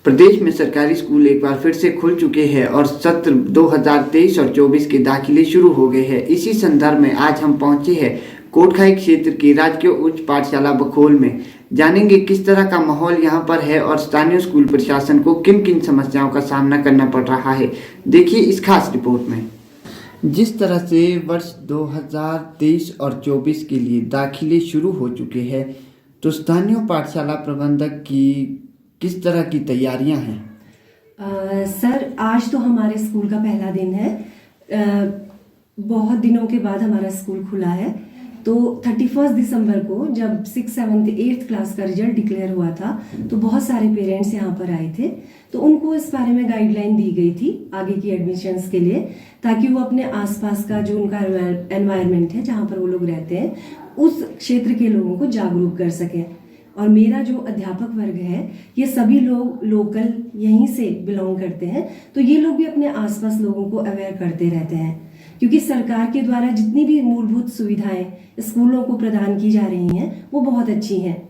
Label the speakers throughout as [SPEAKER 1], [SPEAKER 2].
[SPEAKER 1] प्रदेश में सरकारी स्कूल एक बार फिर से खुल चुके हैं और सत्र 2023 और 24 के दाखिले शुरू हो गए हैं। इसी संदर्भ में आज हम पहुंचे हैं कोटखाई क्षेत्र की राजकीय उच्च पाठशाला बखोल में। जानेंगे किस तरह का माहौल यहां पर है और स्थानीय स्कूल प्रशासन को किन किन समस्याओं का सामना करना पड़ रहा है। देखिए इस खास रिपोर्ट में। जिस तरह से वर्ष 2023 और 24 के लिए दाखिले शुरू हो चुके हैं, तो स्थानीय पाठशाला प्रबंधक की किस तरह की तैयारियां हैं?
[SPEAKER 2] सर, आज तो हमारे स्कूल का पहला दिन है। बहुत दिनों के बाद हमारा स्कूल खुला है। तो 31 दिसंबर को जब 6th, 7th, 8th क्लास का रिजल्ट डिक्लेयर हुआ था, तो बहुत सारे पेरेंट्स यहाँ पर आए थे। तो उनको इस बारे में गाइडलाइन दी गई थी आगे की एडमिशन्स के लिए, ताकि वो अपने आसपास का जो उनका एनवायरनमेंट है, जहाँ पर वो लोग रहते हैं, उस क्षेत्र के लोगों को जागरूक कर सकें। और मेरा जो अध्यापक वर्ग है, ये सभी लोग लोकल यहीं से बिलोंग करते हैं। तो ये लोग भी अपने आसपास लोगों को अवेयर करते रहते हैं, क्योंकि सरकार के द्वारा जितनी भी मूलभूत सुविधाएं स्कूलों को प्रदान की जा रही हैं, वो बहुत अच्छी हैं।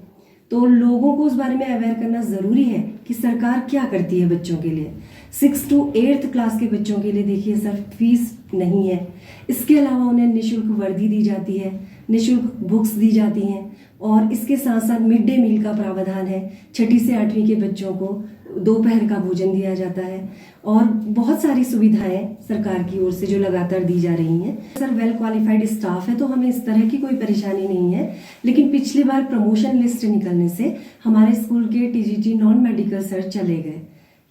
[SPEAKER 2] तो लोगों को उस बारे में अवेयर करना ज़रूरी है कि सरकार क्या करती है बच्चों के लिए। 6th to 8th क्लास के बच्चों के लिए देखिए सर, फीस नहीं है। इसके अलावा उन्हें निःशुल्क वर्दी दी जाती है, निःशुल्क बुक्स दी जाती हैं, और इसके साथ साथ मिड डे मील का प्रावधान है। 6ठी से 8वीं के बच्चों को दोपहर का भोजन दिया जाता है, और बहुत सारी सुविधाएं सरकार की ओर से जो लगातार दी जा रही हैं। सर, वेल क्वालिफाइड स्टाफ है, तो हमें इस तरह की कोई परेशानी नहीं है। लेकिन पिछली बार प्रमोशन लिस्ट निकलने से हमारे स्कूल के टीजीटी नॉन मेडिकल सर चले गए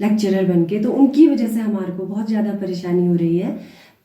[SPEAKER 2] लेक्चरर बन के, तो उनकी वजह से हमारे को बहुत ज़्यादा परेशानी हो रही है।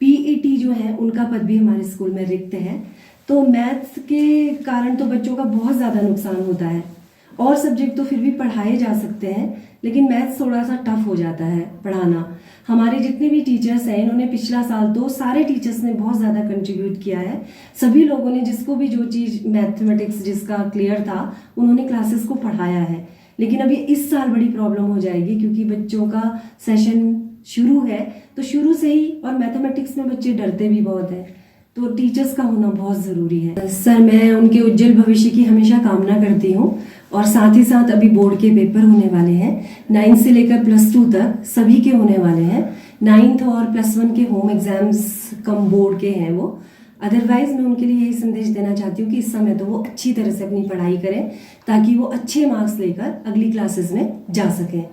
[SPEAKER 2] पीईटी जो है, उनका पद भी हमारे स्कूल में रिक्त है। तो मैथ्स के कारण तो बच्चों का बहुत ज़्यादा नुकसान होता है। और सब्जेक्ट तो फिर भी पढ़ाए जा सकते हैं, लेकिन मैथ्स थोड़ा सा टफ हो जाता है पढ़ाना। हमारे जितने भी टीचर्स हैं, इन्होंने पिछला साल तो सारे टीचर्स ने बहुत ज़्यादा कंट्रीब्यूट किया है। सभी लोगों ने, जिसको भी जो चीज़ मैथमेटिक्स जिसका क्लियर था, उन्होंने क्लासेस को पढ़ाया है। लेकिन अभी इस साल बड़ी प्रॉब्लम हो जाएगी, क्योंकि बच्चों का सेशन शुरू है, तो शुरू से ही, और मैथमेटिक्स में बच्चे डरते भी बहुत हैं, तो टीचर्स का होना बहुत ज़रूरी है। सर, मैं उनके उज्जवल भविष्य की हमेशा कामना करती हूँ। और साथ ही साथ अभी बोर्ड के पेपर होने वाले हैं, 9th से लेकर +2 तक सभी के होने वाले हैं। 9th और +1 के होम एग्जाम्स कम बोर्ड के हैं वो। अदरवाइज मैं उनके लिए यही संदेश देना चाहती हूँ कि इस समय तो वो अच्छी तरह से अपनी पढ़ाई करें, ताकि वो अच्छे मार्क्स लेकर अगली क्लासेस में जा सकें।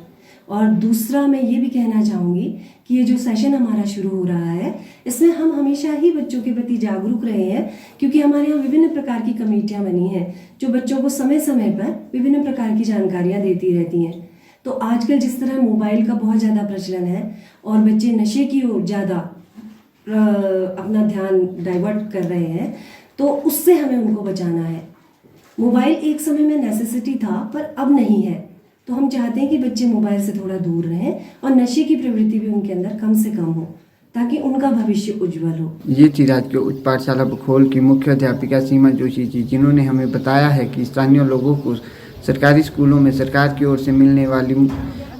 [SPEAKER 2] और दूसरा मैं ये भी कहना चाहूँगी कि ये जो सेशन हमारा शुरू हो रहा है, इसमें हम हमेशा ही बच्चों के प्रति जागरूक रहे हैं, क्योंकि हमारे यहाँ विभिन्न प्रकार की कमेटियाँ बनी हैं जो बच्चों को समय समय पर विभिन्न प्रकार की जानकारियाँ देती रहती हैं। तो आजकल जिस तरह मोबाइल का बहुत ज़्यादा प्रचलन है और बच्चे नशे की ओर ज़्यादा अपना ध्यान डाइवर्ट कर रहे हैं, तो उससे हमें उनको बचाना है। मोबाइल एक समय में नेसेसिटी था, पर अब नहीं है। तो हम चाहते हैं कि बच्चे मोबाइल से थोड़ा दूर रहें और नशे की प्रवृत्ति भी उनके अंदर कम से कम हो, ताकि उनका भविष्य उज्जवल हो।
[SPEAKER 1] ये थी राजकीय उच्च पाठशाला बखोल की मुख्य अध्यापिका सीमा जोशी जी, जिन्होंने हमें बताया है कि स्थानीय लोगों को सरकारी स्कूलों में सरकार की ओर से मिलने वाली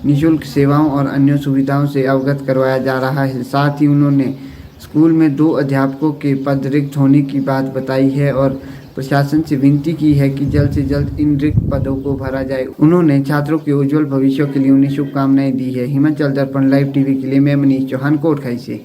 [SPEAKER 1] निःशुल्क सेवाओं और अन्य सुविधाओं से अवगत करवाया जा रहा है। साथ ही उन्होंने स्कूल में 2 अध्यापकों के पद रिक्त होने की बात बताई है और प्रशासन से विनती की है कि जल्द से जल्द इन रिक्त पदों को भरा जाए। उन्होंने छात्रों के उज्जवल भविष्य के लिए उन्हें शुभकामनाएं दी है। हिमाचल दर्पण लाइव टीवी के लिए मैं मनीष चौहान, कोटखाई से।